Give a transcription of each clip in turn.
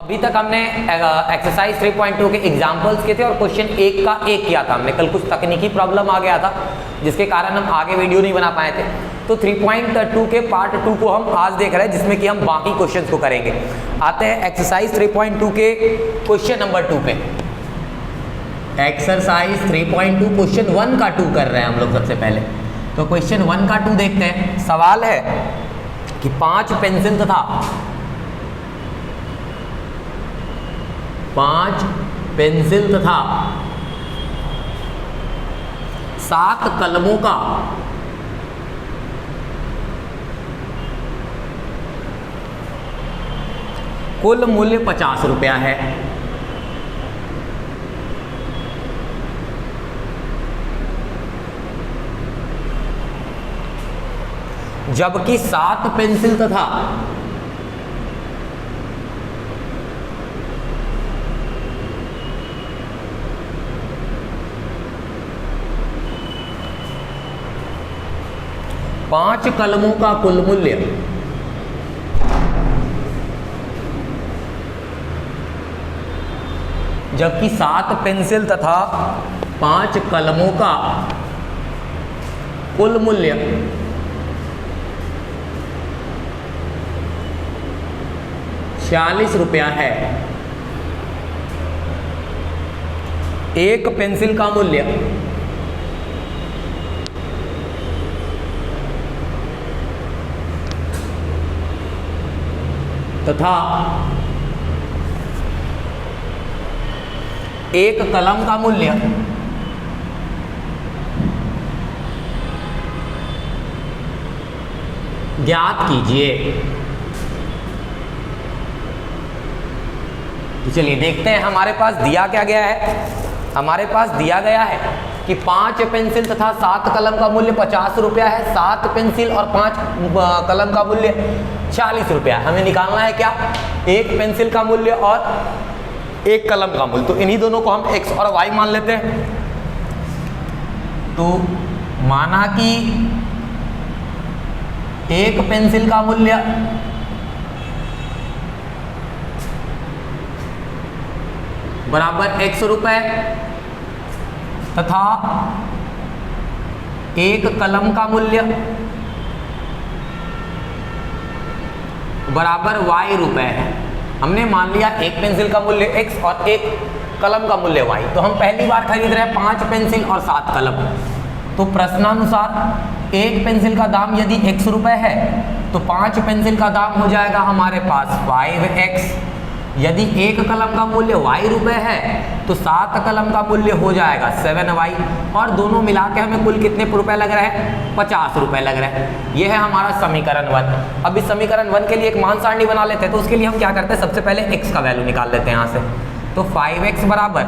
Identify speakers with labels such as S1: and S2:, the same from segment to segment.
S1: अभी तक हमने एक्सरसाइज 3.2 के एग्जाम्पल्स किए थे और क्वेश्चन एक का एक किया था हमने। कल कुछ तकनीकी प्रॉब्लम आ गया था जिसके कारण हम आगे वीडियो नहीं बना पाए थे। तो 3.2 के पार्ट 2 को हम आज देख रहे हैं जिसमें कि हम बाकी क्वेश्चंस को करेंगे। आते हैं एक्सरसाइज 3.2 के क्वेश्चन नंबर 2 पे। एक्सरसाइज 3.2 क्वेश्चन 1 का 2 कर रहे हैं हम लोग सबसे पहले। तो क्वेश्चन 1 का 2 देखते हैं। सवाल है कि 5 पेंसिल तथा 5 पेंसिल तथा 7 कलमों का कुल मूल्य 50 रुपया है। जबकि 7 पेंसिल तथा 5 कलमों का कुल मूल्य जबकि 7 पेंसिल तथा 5 कलमों का कुल मूल्य 46 रुपया है। एक पेंसिल का मूल्य तथा एक कलम का मूल्य ज्ञात कीजिए। तो चलिए देखते हैं हमारे पास दिया क्या गया है। हमारे पास दिया गया है कि 5 पेंसिल तथा 7 कलम का मूल्य 50 रुपया है। 7 पेंसिल और 5 कलम का मूल्य 40 रुपया है। हमें निकालना है क्या, एक पेंसिल का मूल्य और एक कलम का मूल्य। तो इन्हीं दोनों को हम x और y मान लेते हैं। तो माना कि एक पेंसिल का मूल्य बराबर x रुपए तथा एक कलम का मूल्य बराबर y रुपए है। हमने मान लिया एक पेंसिल का मूल्य x और एक कलम का मूल्य y। तो हम पहली बार खरीद रहे हैं 5 पेंसिल और 7 कलम। तो प्रश्नानुसार एक पेंसिल का दाम यदि x रुपए है तो 5 पेंसिल का दाम हो जाएगा हमारे पास 5x। यदि एक कलम का मूल्य y रुपए है तो 7 कलम का मूल्य हो जाएगा 7y। और दोनों मिला के हमें कुल कितने रुपए लग रहे हैं, 50 रुपए लग रहे हैं। यह है हमारा समीकरण 1। अब इस समीकरण 1 के लिए एक मान सारणी बना लेते हैं। तो उसके लिए हम क्या करते हैं, सबसे पहले x का वैल्यू निकाल लेते हैं यहाँ से। तो 5x बराबर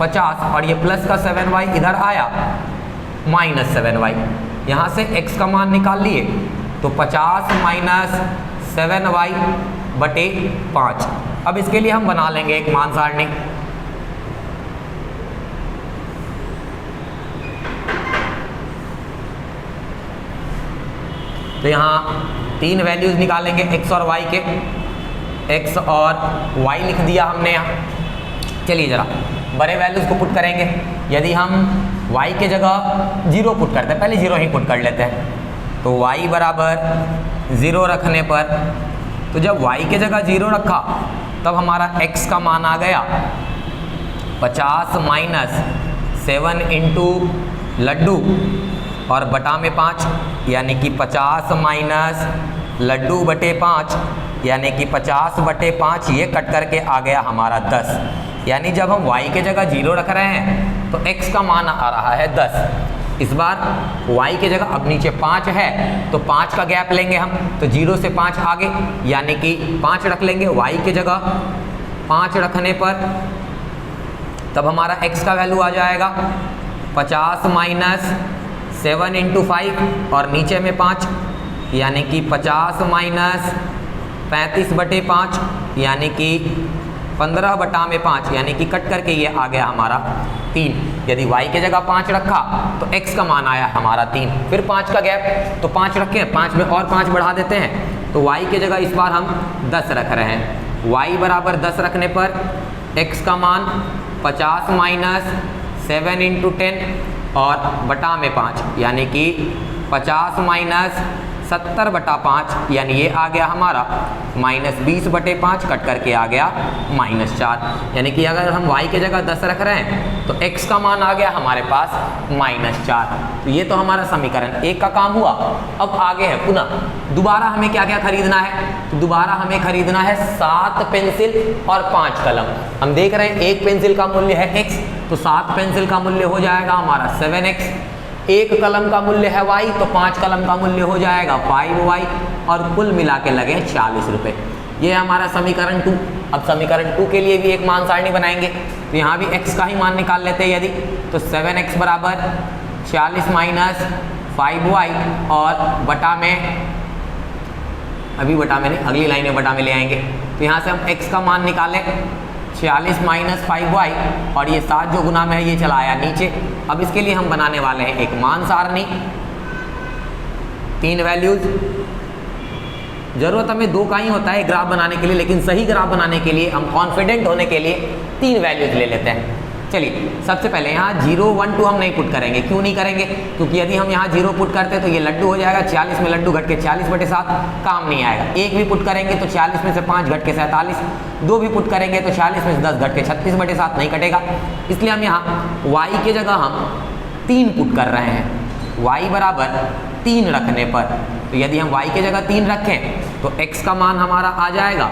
S1: 50 और ये प्लस का 7y इधर आया माइनस 7y। यहाँ से x का मान निकाल लिए तो 50 माइनस 7y बटे 5। अब इसके लिए हम बना लेंगे एक मान सारणी। तो यहाँ 3 वैल्यूज निकालेंगे x और y के। x और y लिख दिया हमने यहाँ। चलिए जरा बड़े वैल्यूज को पुट करेंगे। यदि हम y के जगह 0 पुट करते हैं, पहले 0 ही पुट कर लेते हैं। तो y बराबर 0 रखने पर, तो जब y के जगह 0 रखा तब हमारा x का मान आ गया 50 माइनस 7 इंटू लड्डू और बटा में 5 यानी कि 50 माइनस लड्डू बटे 5 यानी कि 50 बटे 5। ये कट करके आ गया हमारा 10। यानी जब हम y के जगह 0 रख रहे हैं तो x का मान आ रहा है 10। इस बार y के जगह अब नीचे 5 है तो 5 का गैप लेंगे हम। तो 0 से 5 आगे यानी कि 5 रख लेंगे y के जगह। 5 रखने पर तब हमारा x का वैल्यू आ जाएगा 50 माइनस 7 इंटू 5 और नीचे में 5 यानी कि 50 माइनस 35 बटे 5 यानी कि 15 बटा में 5 यानी कि कट करके ये आ गया हमारा 3। यदि y के जगह 5 रखा तो x का मान आया हमारा 3। फिर 5 का गैप, तो 5 रखें, 5 में और 5 बढ़ा देते हैं तो y के जगह इस बार हम 10 रख रहे हैं। y बराबर 10 रखने पर x का मान 50 माइनस 7 इंटू 10 और बटा में 5 यानी कि 50 माइनस 70 बटा 5 यानी ये आ गया हमारा माइनस 20 बटे 5 कट करके आ गया माइनस 4। यानी कि अगर हम y की जगह 10 रख रहे हैं तो x का मान आ गया हमारे पास माइनस 4। तो ये तो हमारा समीकरण 1 का काम हुआ। अब आगे है पुनः दोबारा हमें क्या क्या खरीदना है, तो दोबारा हमें खरीदना है 7 पेंसिल और 5 कलम। हम देख रहे हैं एक पेंसिल का मूल्य है x, तो 7 पेंसिल का मूल्य हो जाएगा हमारा 7x, एक कलम का मूल्य है y, तो 5 कलम का मूल्य हो जाएगा 5y और कुल मिला के लगे 40 रुपये। ये है हमारा समीकरण 2। अब समीकरण 2 के लिए भी एक मान सारणी बनाएंगे, तो यहाँ भी x का ही मान निकाल लेते हैं यदि, तो 7x बराबर 40 माइनस 5y और बटा में, अभी बटा में नहीं अगली लाइन में बटा में ले आएंगे। तो यहाँ से हम x का मान निकालें 40 माइनस 5y और ये 7 जो गुना में है ये चला आया नीचे। अब इसके लिए हम बनाने वाले हैं एक मान सारणी, 3 वैल्यूज। जरूरत हमें 2 का ही होता है ग्राफ बनाने के लिए, लेकिन सही ग्राफ बनाने के लिए हम कॉन्फिडेंट होने के लिए 3 वैल्यूज ले लेते हैं। चलिए सबसे पहले यहाँ 0, 1, 2 हम नहीं पुट करेंगे। क्यों नहीं करेंगे? क्योंकि यदि हम यहाँ 0 पुट करते तो ये लड्डू हो जाएगा, 40 में लड्डू घट के 40 बटे 7 काम नहीं आएगा। 1 भी पुट करेंगे तो 40 में से 5 घट के 47, 2 भी पुट करेंगे तो 40 में से 10 घट के 36 बटे 7 नहीं कटेगा। इसलिए हम यहाँ y की जगह हम 3 पुट कर रहे हैं। y बराबर 3 रखने पर, तो यदि हम y की जगह 3 रखें तो x का मान हमारा आ जाएगा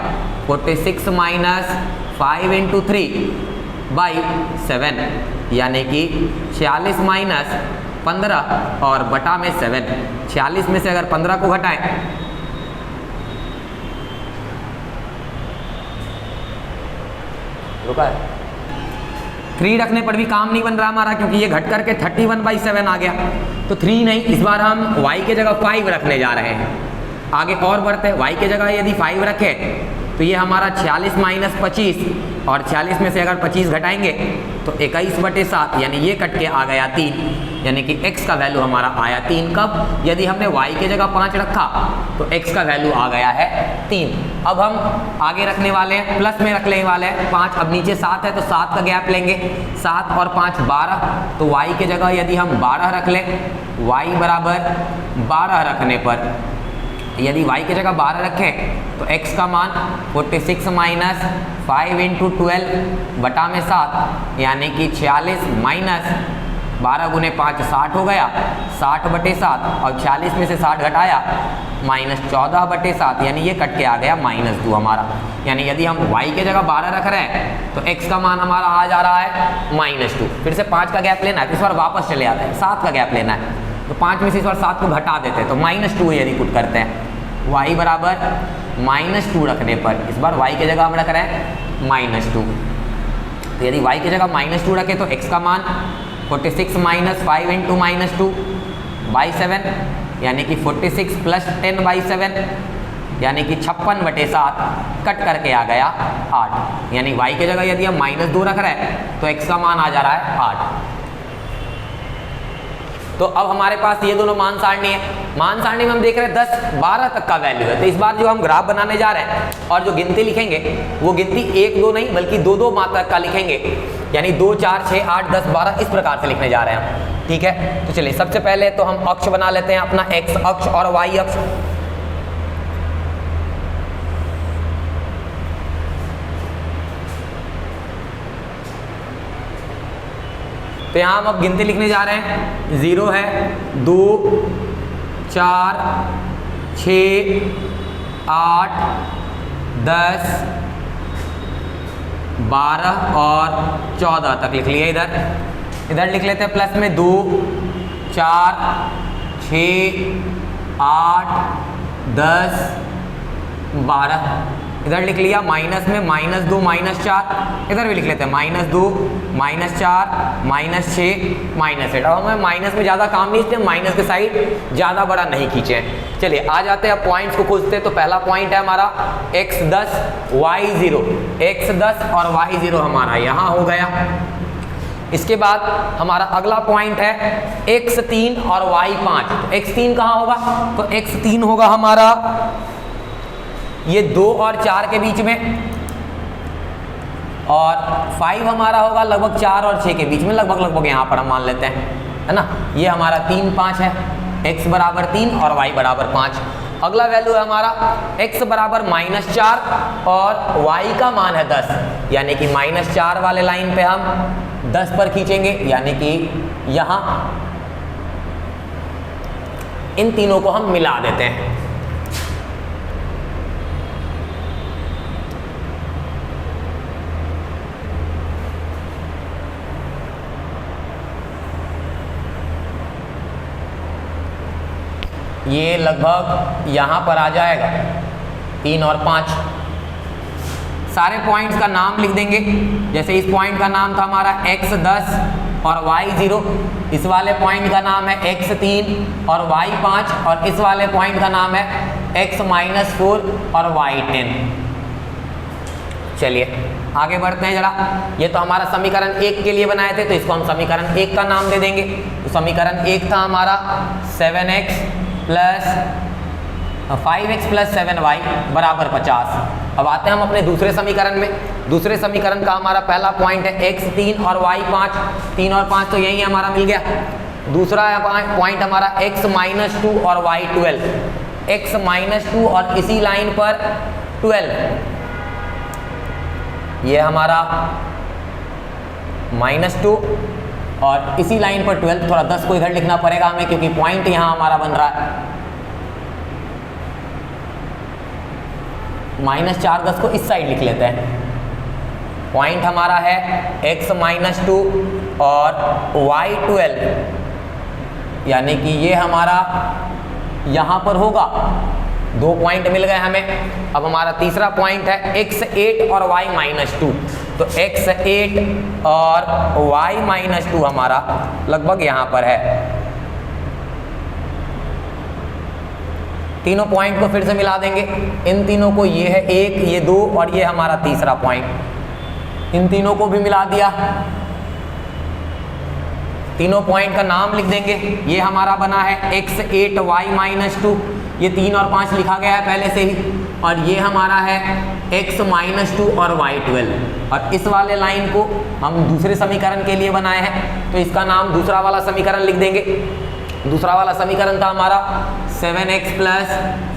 S1: 46 माइनस 5 इंटू 3 बाई 7 यानी कि 46 माइनस 15 और बटा में 7। 46 में से अगर 15 को घटाएं रुका है 3 रखने पर भी काम नहीं बन रहा हमारा, क्योंकि ये घट करके 31/7 आ गया। तो 3 नहीं, इस बार हम y की जगह 5 रखने जा रहे हैं। आगे और बढ़ते हैं, y की जगह यदि 5 रखें तो ये हमारा 46 माइनस 25 और 46 में से अगर 25 घटाएंगे तो 21 बटे 7 यानी ये कट के आ गया 3, यानी कि x का वैल्यू हमारा आया 3। कब? यदि हमने y की जगह 5 रखा तो x का वैल्यू आ गया है 3। अब हम आगे रखने वाले हैं, प्लस में रखने वाले हैं 5। अब नीचे 7 है तो 7 का गैप लेंगे, 7 और 5 12, तो y की जगह यदि हम 12 रख लें, y बराबर 12 रखने पर यदि y की जगह 12 रखें तो x का मान 46 माइनस 5 इंटू 12 बटा में 7 यानी कि 46 माइनस 12 गुने 5 60 हो गया, 60 बटे 7 और 46 में से 60 घटाया माइनस 14 बटे 7 यानी ये कट के आ गया -2 हमारा। यानी यदि हम y की जगह 12 रख रहे हैं तो x का मान हमारा आ जा रहा है -2। फिर से 5 का गैप लेना है तो इस बार वापस चले आते हैं, 7 का गैप लेना है तो 5 में से इस बार 7 को घटा देते हैं तो -2 यदि पुट करते हैं, y बराबर -2 रखने पर इस बार y की जगह हम रख रहे हैं -2। तो यदि y की जगह -2 रखें तो x का मान 46 माइनस 5 इंटू -2 बाई 7 यानी कि 46 प्लस 10 बाई 7 यानी कि 56 बटे 7 कट करके आ गया 8। यानी y की जगह यदि हम -2 रख रहे हैं तो x का मान आ जा रहा है 8। तो अब हमारे पास ये दोनों मान सारणी है। मान सारणी में हम देख रहे हैं 10, 12 तक का वैल्यू है। तो इस बार जो हम ग्राफ बनाने जा रहे हैं और जो गिनती लिखेंगे वो गिनती 1, 2 नहीं बल्कि 2 मात्रक का लिखेंगे, यानी 2, 4, 6, 8, 10, 12 इस प्रकार से लिखने जा रहे हैं हम। ठीक है, तो चलिए सबसे पहले तो हम अक्ष बना लेते हैं अपना x अक्ष और y अक्ष। तो यहाँ हम अब गिनती लिखने जा रहे हैं। 0 है, 2, 4, 6, 8, 10, 12 और 14 तक लिख लिए। इधर लिख लेते हैं प्लस में 2, 4, 6, 8, 10, 12। इधर लिख लिया माइनस में -2 -4, इधर भी लिख लेते हैं -2 -4 -6 -8। अब हमें माइनस में ज़्यादा काम नहीं, इसलिए माइनस के साइड ज़्यादा बड़ा नहीं खींचे। चलिए आ जाते हैं अब पॉइंट्स को खोजते हैं। तो पहला पॉइंट है हमारा x 10 y 0, x 10 और y 0 हमारा यहाँ हो गया। इसके बाद हमारा अगला पॉइंट है x 3 और y 5। तो x 3 कहाँ होगा? तो x 3 होगा हमारा ये 2 और 4 के बीच में, और 5 हमारा होगा लगभग 4 और 6 के बीच में, लगभग यहाँ पर हम मान लेते हैं, है ना। ये हमारा 3, 5 है, x बराबर 3 और y बराबर 5। अगला वैल्यू है हमारा x बराबर -4 और y का मान है 10, यानी कि -4 वाले लाइन पे हम 10 पर खींचेंगे, यानी कि यहाँ इन तीनों को हम मिला देते हैं। ये लगभग यहाँ पर आ जाएगा 3 और 5। सारे पॉइंट्स का नाम लिख देंगे। जैसे इस पॉइंट का नाम था हमारा x 10 और y 0, इस वाले पॉइंट का नाम है x 3 और y 5, और इस वाले पॉइंट का नाम है x -4 और y 10। चलिए आगे बढ़ते हैं जरा। ये तो हमारा समीकरण 1 के लिए बनाए थे, तो इसको हम समीकरण 1 का नाम दे देंगे। तो समीकरण 1 था हमारा 7x plus 5x plus 7y बराबर 50। अब आते हैं हम अपने दूसरे समीकरण में। दूसरे समीकरण का हमारा पहला पॉइंट है x 3 और y 5। 3 और 5 तो यही हमारा मिल गया। दूसरा पॉइंट हमारा x -2 और y 12। x -2 और इसी लाइन पर 12, ये हमारा -2 और इसी लाइन पर 12। थोड़ा 10 को इधर लिखना पड़ेगा हमें, क्योंकि पॉइंट यहाँ हमारा बन रहा है। -4 10 को इस साइड लिख लेते हैं। पॉइंट हमारा है x -2 और y 12, यानी कि ये हमारा यहाँ पर होगा। 2 पॉइंट मिल गए हमें। अब हमारा तीसरा पॉइंट है x 8 और y -2। तो x 8 और y -2 हमारा लगभग यहाँ पर है। तीनों पॉइंट को फिर से मिला देंगे। इन तीनों को, ये है 1, ये 2 और ये हमारा तीसरा पॉइंट, इन तीनों को भी मिला दिया। तीनों पॉइंट का नाम लिख देंगे। ये हमारा बना है x 8 y -2, ये 3 और 5 लिखा गया है पहले से ही। और ये हमारा है x -2 और y 12। और इस वाले लाइन को हम दूसरे समीकरण के लिए बनाए हैं, तो इसका नाम दूसरा वाला समीकरण लिख देंगे। दूसरा वाला समीकरण था हमारा 7x प्लस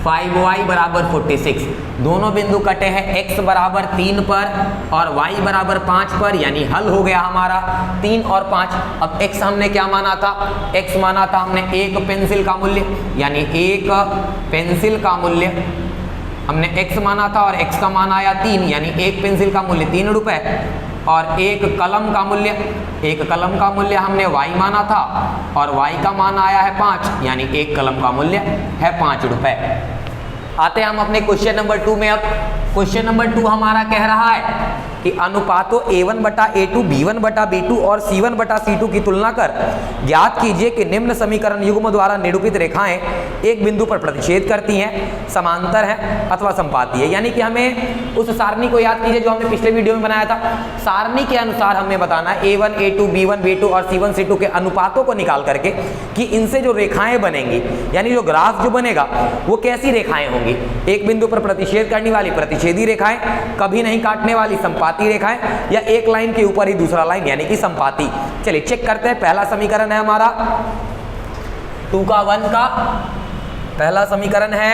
S1: 5y बराबर 46। दोनों बिंदु कटे हैं x बराबर 3 पर और y बराबर 5 पर, यानी हल हो गया हमारा 3 और 5। अब x हमने क्या माना था? x माना था हमने एक पेंसिल का मूल्य, यानी एक पेंसिल का मूल्य हमने x माना था, और x का मान आया 3, यानी एक पेंसिल का मूल्य 3 रुपए। और एक कलम का मूल्य हमने y माना था, और y का मान आया है 5, यानी एक कलम का मूल्य है 5 रुपए। आते हैं हम अपने क्वेश्चन नंबर 2 में। अब क्वेश्चन नंबर 2 हमारा कह रहा है कि अनुपातों a1 बटा a2, b1 बटा b2 और c1 बटा c2 की तुलना कर ज्ञात कीजिए कि निम्न समीकरण युग्म द्वारा निरूपित रेखाएं एक बिंदु पर प्रतिच्छेद करती हैं, समांतर हैं अथवा संपाती है। यानी कि हमें उस सारणी को याद कीजिए जो हमने पिछले वीडियो में बनाया था। सारणी के अनुसार हमें बताना है a1 a2 b1 b2 और c1 c2 के अनुपातों को निकाल करके कि इनसे जो रेखाएं बनेंगी, यानी जो ग्राफ जो बनेगा वो कैसी रेखाएं होंगी। एक बिंदु पर प्रतिच्छेद करने वाली प्रतिच्छेदी रेखाएं, कभी नहीं काटने वाली संपाती रेखाएं, या एक लाइन के ऊपर ही दूसरा लाइन यानी कि संपाती। चलिए चेक करते हैं। पहला समीकरण है हमारा 2 का 1 का पहला समीकरण है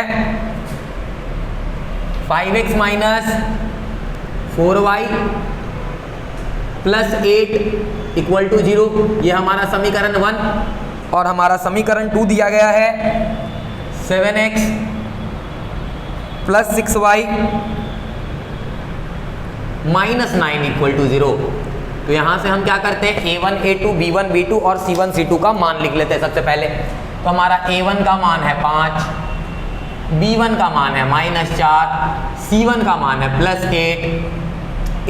S1: 5x minus 4y plus 8 equal to 0। ये हमारा समीकरण 1। और हमारा समीकरण 2 दिया गया है 7x plus 6y minus 9 equal to 0। तो यहाँ से हम क्या करते हैं, a1 a2 b1 b2 और c1 c2 का मान लिख लेते हैं सबसे पहले। तो हमारा a1 का मान है 5, b1 का मान है -4, c1 का मान है +8,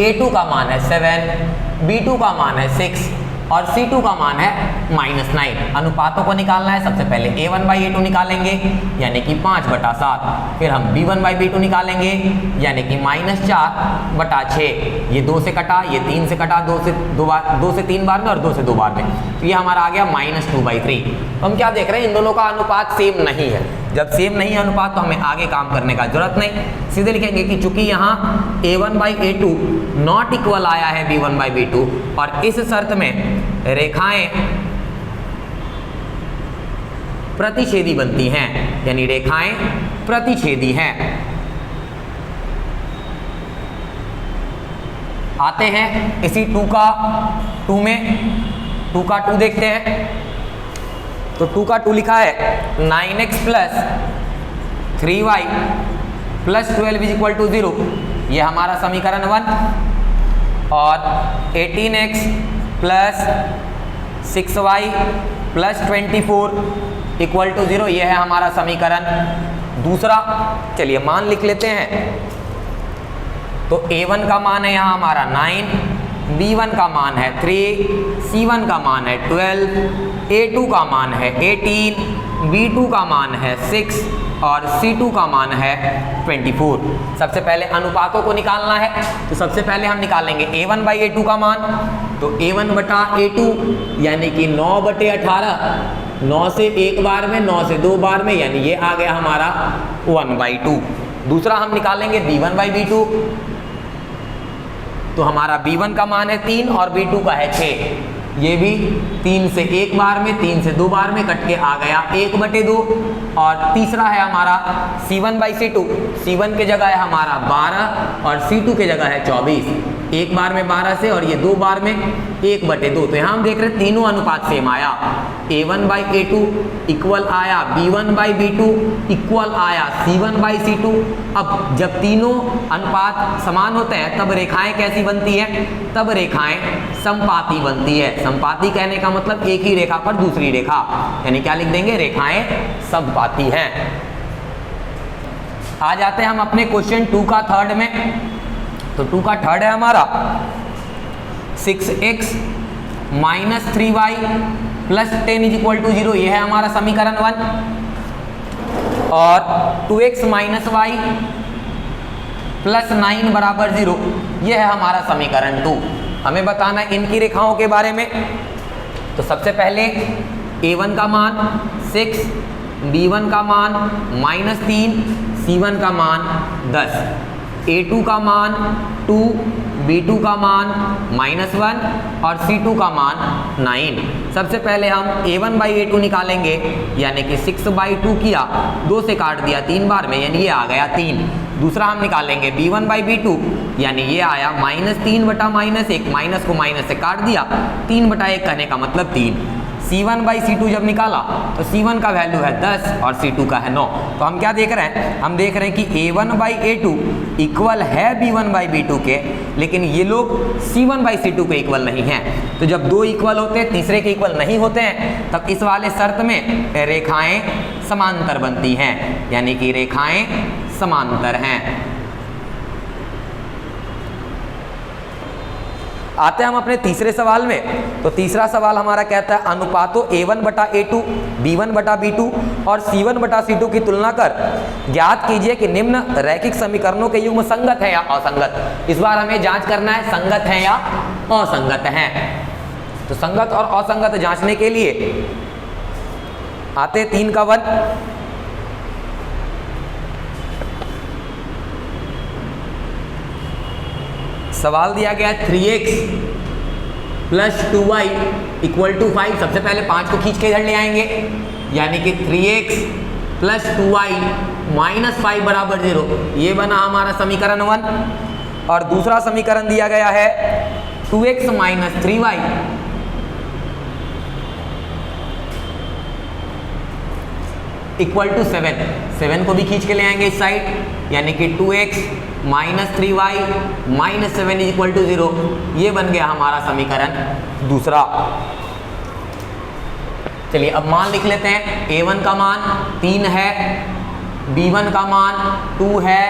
S1: a2 का मान है 7, b2 का मान है 6 और c2 का मान है -9। अनुपातों को निकालना है। सबसे पहले a1 बाई a2 निकालेंगे, यानी कि 5 बटा 7। फिर हम b1 बाई b2 निकालेंगे, यानी कि -4 बटा 6। ये 2 से कटा, ये 3 से कटा, 2 से 3 बार में और 2 से 2 बार में। तो ये हमारा आ गया -2/3। तो हम क्या देख रहे हैं, इन दोनों का अनुपात सेम नहीं है। जब सेम नहीं है अनुपात तो हमें आगे काम करने का जरूरत नहीं, सीधे लिखेंगे कि चूंकि यहाँ a1/a2 नॉट इक्वल आया है b1/b2 और इस शर्त में रेखाएं प्रतिच्छेदी बनती हैं, यानी रेखाएं प्रतिच्छेदी हैं। आते हैं इसी 2 का 2 देखते हैं। तो 2 का 2 लिखा है 9x + 3y + 12 = 0, ये हमारा समीकरण 1। और 18x + 6y + 24 = 0, ये है हमारा समीकरण दूसरा। चलिए मान लिख लेते हैं। तो a1 का मान है यहाँ हमारा 9, b1 का मान है 3, c1 का मान है 12, a2 का मान है 18, b2 का मान है 6 और c2 का मान है 24। सबसे पहले अनुपातों को निकालना है, तो सबसे पहले हम निकालेंगे a1/a2 का मान। तो a1/a2 यानी कि 9/18, 9 से एक बार में, 9 से दो बार में, यानी ये आ गया हमारा 1/2। दूसरा हम निकालेंगे b1/b2, तो हमारा b1 का मान है 3 और b2 का है 6, ये भी 3 से एक बार में, 3 से दो बार में कट के आ गया 1/2। और तीसरा है हमारा c1/c2, c1 के जगह है हमारा 12 और c2 के जगह है 24, एक बार में 12 से और ये दो बार में 1/2। तो यहाँ हम देख रहे हैं तीनों अनुपात सेम आया, a1/a2 इक्वल आया b1/b2 इक्वल आया c1/c2। अब जब तीनों अनुपात समान होते हैं तब रेखाएं कैसी बनती हैं? तब रेखाएं समपाती बनती है। समपाती कहने का मतलब एक ही रेखा पर दूसरी रेखा, यानी क्या लिख देंगे? रेखाएं समपाती हैं। आ जाते हैं हम अपने क्वेश्चन 2 का थर्ड में। तो 2 का थर्ड है हमारा 6x - 3y + 10 = 0, ये है हमारा समीकरण 1। और 2x - y + 9 = 0, ये है हमारा समीकरण 2। हमें बताना है इनकी रेखाओं के बारे में। तो सबसे पहले a1 का मान 6, b1 का मान -3, c1 का मान 10, a2 का मान 2, b2 का मान -1 और c2 का मान 9। सबसे पहले हम a1/a2 निकालेंगे, यानी कि 6/2 किया, 2 से काट दिया 3 बार में, यानी ये आ गया 3। दूसरा हम निकालेंगे b1/b2, यानी ये आया -3 बटा -1, माइनस को माइनस से काट दिया, 3/1 कहने का मतलब 3। c1/c2 जब निकाला तो c1 का वैल्यू है 10 और c2 का है 9। तो हम क्या देख रहे हैं? हम देख रहे हैं कि a1/a2 इक्वल है b1/b2 के, लेकिन ये लोग c1/c2 के इक्वल नहीं हैं। तो जब दो इक्वल होते हैं, तीसरे के इक्वल नहीं होते हैं, तब इस वाले शर्त में रेखाएं समांतर बनती हैं, यानी कि रेखाएं समांतर हैं। आते हैं हम अपने तीसरे सवाल में। तो तीसरा सवाल हमारा कहता है अनुपातों a1/a2, b1/b2 और c1/c2 की तुलना कर ज्ञात कीजिए कि निम्न रैखिक समीकरणों के युग्म संगत है या असंगत। इस बार हमें जांच करना है संगत है या असंगत है। तो संगत और असंगत जांचने के लिए आते 3 का 1। सवाल दिया गया 3x + 2y = 5। सबसे पहले 5 को खींच के इधर ले आएंगे, यानी कि 3x + 2y - 5 = 0, ये बना हमारा समीकरण 1। और दूसरा समीकरण दिया गया है 2x - 3y = 7। 7 को भी खींच के ले आएंगे इस साइड, यानी कि 2x - 3y - 7 = 0, ये बन गया हमारा समीकरण दूसरा। चलिए अब मान लिख लेते हैं। a1 का मान 3 है, b1 का मान 2 है,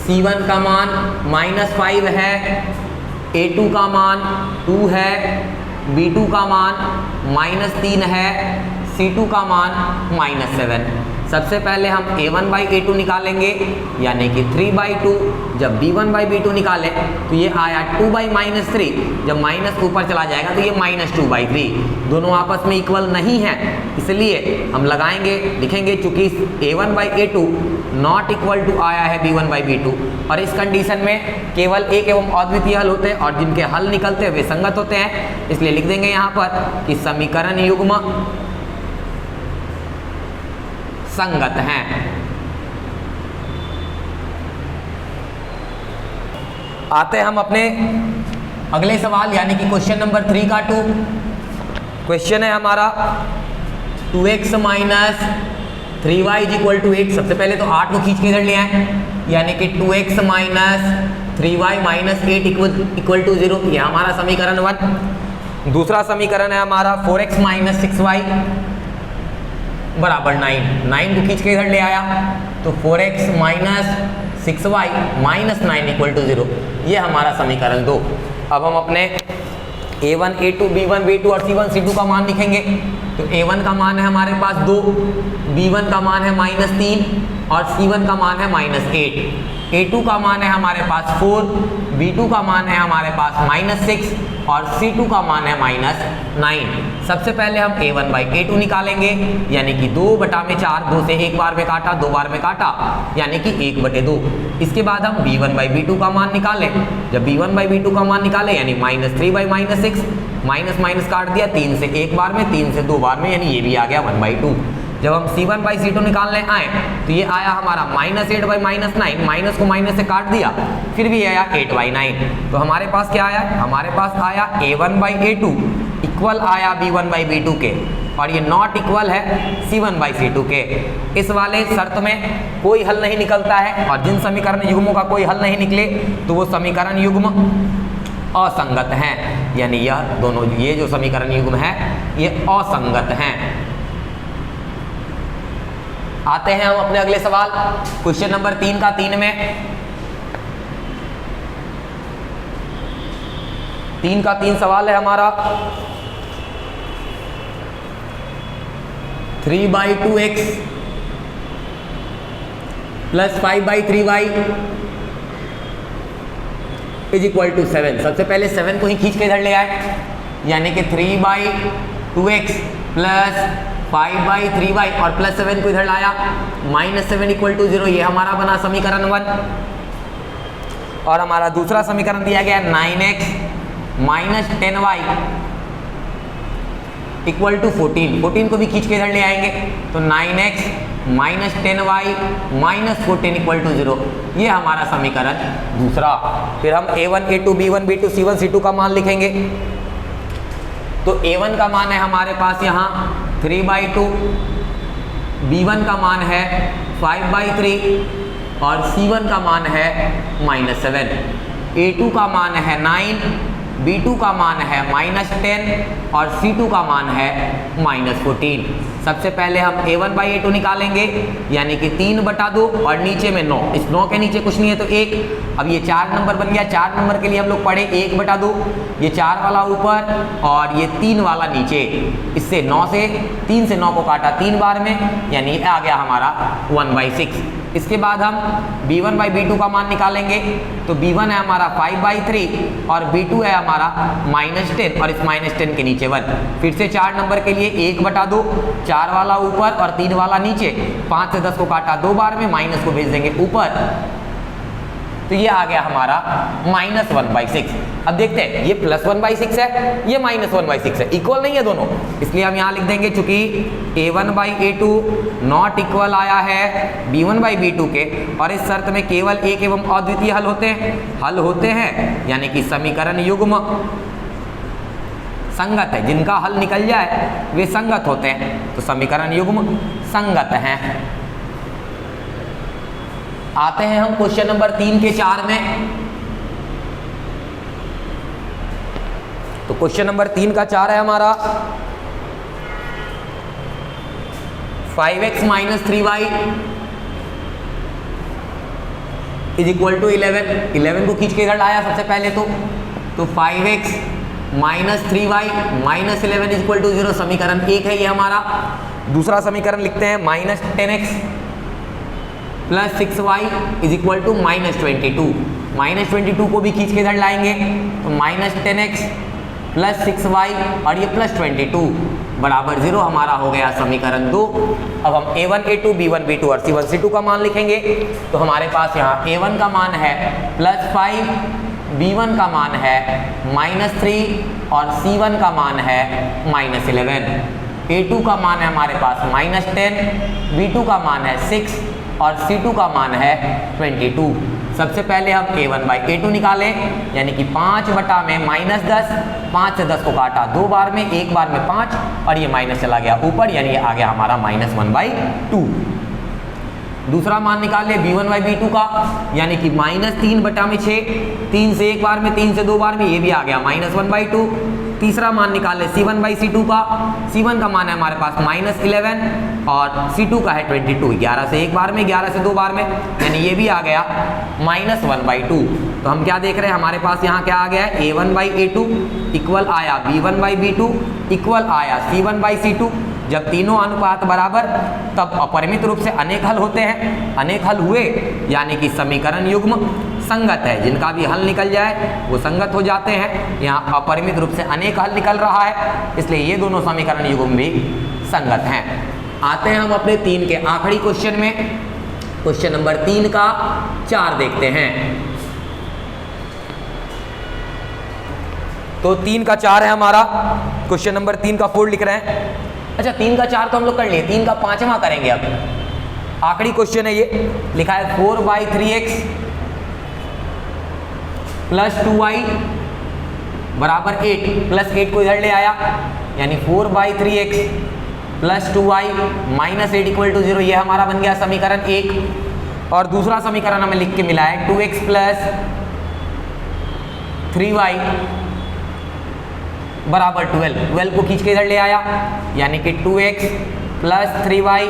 S1: c1 का मान -5 है, a2 का मान 2 है, b2 का मान -3 है, c2 का मान -7। सबसे पहले हम a1/a2 निकालेंगे, यानी कि 3/2। जब b1/b2 निकालें तो ये आया 2/-3। जब माइनस ऊपर चला जाएगा तो ये -2/3। दोनों आपस में इक्वल नहीं है, इसलिए हम लगाएंगे, लिखेंगे चूंकि a1/a2 नॉट इक्वल टू आया है b1/b2, और इस कंडीशन में केवल एक एवं अद्वितीय हल होते हैं और जिनके हल निकलते हैं वे संगत होते हैं। इसलिए लिख देंगे यहाँ पर कि समीकरण युग्म संगत हैं। आते हैं हम अपने अगले सवाल, यानी कि क्वेश्चन नंबर 3 का 2 क्वेश्चन है हमारा 2x - 3y = 8। सबसे पहले तो 8 को खींच के इधर ले आए, यानी कि 2x - 3y - 8 = 0। यह हमारा समीकरण 1। दूसरा समीकरण है हमारा 4x - 6y = 9। 9 को खींच के इधर ले आया तो 4x - 6y - 9 = 0। ये हमारा समीकरण 2। अब हम अपने a1, a2, b1, b2 और c1, c2 का मान लिखेंगे। तो a1 का मान है हमारे पास 2, b1 का मान है -3 और c1 का मान है -8। a2 का मान है हमारे पास 4, b2 का मान है हमारे पास -6 और c2 का मान है -9। सबसे पहले हम a1/a2 निकालेंगे, यानी कि 2/4। 2 से एक बार में काटा, 2 बार में काटा, यानी कि 1/2। इसके बाद हम b1/b2 का मान निकालें। जब b1/b2 का मान निकालें, यानी -3/6, माइनस माइनस काट दिया, 3 से एक बार में, 3 से 2 बार में, यानी ये भी आ गया 1/2। जब हम c1/c2 निकालने आए तो ये आया हमारा -8/-9, माइनस को माइनस से काट दिया, फिर भी आया 8/9। तो हमारे पास क्या आया? हमारे पास आया a1/a2 इक्वल आया b1/b2 के, और ये नॉट इक्वल है c1/c2 के। इस वाले शर्त में कोई हल नहीं निकलता है, और जिन समीकरण युग्मों का कोई हल नहीं निकले तो वो समीकरण युग्म असंगत हैं, यानी यह दोनों, ये जो समीकरण युग्म है ये असंगत हैं। आते हैं हम अपने अगले सवाल, क्वेश्चन नंबर 3 का 3 में। 3 का 3 सवाल है हमारा 3/2x + 5/3y = 7। सबसे पहले 7 को ही खींच के इधर ले आए, यानी कि 3/2x + 5/3y और +7 को इधर लाया, -7 = 0। ये हमारा बना समीकरण 1। और हमारा दूसरा समीकरण दिया गया 9x - 10y = 14। 14 को भी खींच के इधर ले आएंगे, तो 9x - 10y - 14 = 0। ये हमारा समीकरण दूसरा। फिर हम a1, a2, b1, b2, c1, c2 का मान लिखेंगे। तो a1 का मान है हमारे पास यहाँ 3/2, b1 का मान है 5/3 और c1 का मान है -7। a2 का मान है 9, b2 का मान है -10 और c2 का मान है -14। सबसे पहले हम a1/a2 निकालेंगे, यानी कि 3/2 और नीचे में 9। इस 9 के नीचे कुछ नहीं है तो 1। अब ये 4 नंबर बन गया। 4 नंबर के लिए हम लोग पढ़े 1/2, ये 4 वाला ऊपर और ये 3 वाला नीचे। इससे 3 से 9 को काटा 3 बार में, यानी आ गया हमारा 1/6। इसके बाद हम b1/b2 का मान निकालेंगे। तो b1 है हमारा 5/3 और b2 है हमारा -10 और इस -10 के नीचे 1। फिर से 4 नंबर के लिए 1/2, 4 वाला ऊपर और 3 वाला नीचे। 5 से 10 को काटा 2 बार में, माइनस को भेज देंगे ऊपर, तो ये आ गया हमारा -1/6। अब देखते हैं, ये +1/6 है, ये -1/6 है, इक्वल नहीं है दोनों, इसलिए हम यहाँ लिख देंगे चूंकि a1/a2 नॉट इक्वल आया है b1/b2 के, और इस शर्त में केवल एक एवं अद्वितीय हल होते हैं, यानी कि समीकरण युग्म संगत है। जिनका हल निकल जाए वे संगत होते हैं, तो समीकरण युग्म संगत हैं। आते हैं हम क्वेश्चन नंबर 3 के 4 में। तो क्वेश्चन नंबर 3 का 4 है हमारा 5x - 3y = 11। 11 को खींच के इधर लाया सबसे पहले तो 5x - 3y - 11 = 0। समीकरण 1 है ये हमारा। दूसरा समीकरण लिखते हैं -10x plus 6y is equal to -22। -22 को भी खींच के इधर लाएंगे तो -10x प्लस 6y और ये प्लस 22 बराबर 0 हमारा हो गया समीकरण 2। अब हम a1 a2 b1 b2 और c1 c2 का मान लिखेंगे तो हमारे पास यहाँ a1 का मान है +5, b1 का मान है -3 और c1 का मान है -11। a2 का मान है हमारे पास -10, b2 का मान है 6 और c2 का मान है 22। सबसे पहले हम a1/a2 निकालें, यानी कि 5 बटा में -10, 5 से 10 को काटा 2 बार में, 1 बार में 5 और ये माइनस चला गया ऊपर, यानी ये आ गया हमारा -1/2। दूसरा मान निकाल ले b1/b2 का, यानी कि -3 बटा में 6, 3 से 1 बार में, 3 से 2 बार में, ये भी आ गया -1/2। तीसरा मान निकाल ले c1/c2 का, c1 का मान है हमारे पास -11 और c2 का है 22, 11 से 1 बार में, 11 से 2 बार में, यानी ये भी आ गया -1/2। तो हम क्या देख रहे हैं, हमारे पास यहाँ क्या आ गया है, a1/a2 इक्वल आया b1/b2 इक्वल आया c1/c2। जब तीनों अनुपात बराबर तब अपरिमित रूप से अनेक हल होते हैं, अनेक हल हुए यानी कि समीकरण युग्म संगत है, जिनका भी हल निकल जाए वो संगत हो जाते हैं। यहाँ अपरिमित रूप से अनेक हल निकल रहा है, इसलिए ये दोनों समीकरण युग्म भी संगत हैं। आते हैं हम अपने 3 के आखिरी क्वेश्चन में। क्वेश्चन नंबर 3 का 4 देखते हैं। तो 3 का 4 है हमारा, क्वेश्चन नंबर 3 का 4 लिख रहे हैं। अच्छा 3 का 4 तो हम लोग कर लिए, 3 का 5वां करेंगे। अब आखिरी क्वेश्चन है, ये लिखा है 4/3x प्लस 2y बराबर 8, प्लस 8 को इधर ले आया, यानी 4/3x plus 2y minus 8 equal to 0, ये हमारा बन गया समीकरण 1। और दूसरा समीकरण हमें लिख के मिला है 2x प्लस 3y बराबर 12 को खींच के इधर ले आया, यानी कि 2x plus 3y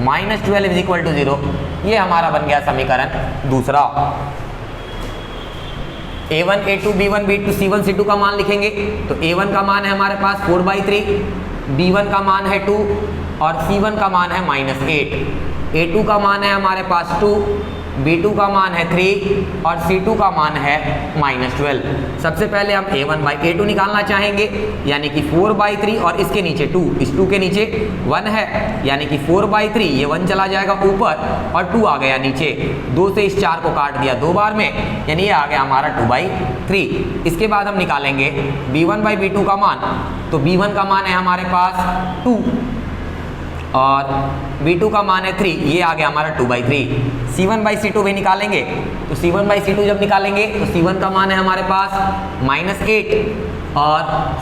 S1: minus 12 is equal to 0, ये हमारा बन गया समीकरण दूसरा। a1 a2 b1 b2 c1 c2 का मान लिखेंगे तो a1 का मान है हमारे पास 4/3, b1 का मान है 2 और c1 का मान है -8। a2 का मान है हमारे पास 2, b2 का मान है 3 और c2 का मान है -12। सबसे पहले हम a1/a2 निकालना चाहेंगे, यानी कि 4/3 और इसके नीचे 2, इस 2 के नीचे 1 है, यानी कि 4/3 ये 1 चला जाएगा ऊपर और 2 आ गया नीचे, 2 से इस 4 को काट दिया 2 बार में, यानी ये आ गया हमारा 2/3। इसके बाद हम निकालेंगे b1/b2 का मान, तो b1 का मान है हमारे पास 2 और b2 का मान है 3, ये आ गया हमारा 2/3। c1/c2 भी निकालेंगे, तो c1/c2 जब निकालेंगे तो c1 का मान है हमारे पास -8 और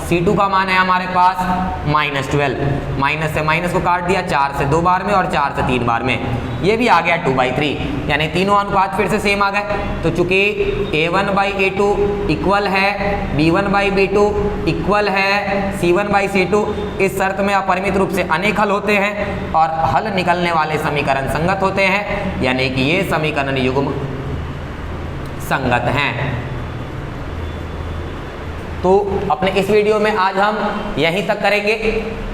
S1: c2 का मान है हमारे पास -12। माइनस से माइनस को काट दिया, 4 से 2 बार में और 4 से 3 बार में, ये भी आ गया 2/3, यानी तीनों अनुपात फिर से सेम आ गए। तो चूंकि a1/a2 इक्वल है b1/b2 इक्वल है c1/c2, इस शर्त में अपरिमित रूप से अनेक हल होते हैं और हल निकलने वाले समीकरण संगत होते हैं, यानी कि ये समीकरण युग्म संगत हैं। तो अपने इस वीडियो में आज हम यहीं तक करेंगे,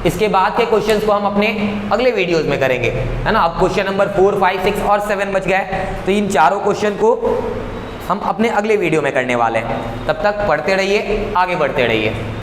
S1: इसके बाद के क्वेश्चंस को हम अपने अगले वीडियोस में करेंगे, है ना। अब क्वेश्चन नंबर 4, 5, 6 और 7 बच गए, तो इन चारों क्वेश्चन को हम अपने अगले वीडियो में करने वाले हैं। तब तक पढ़ते रहिए, आगे बढ़ते रहिए।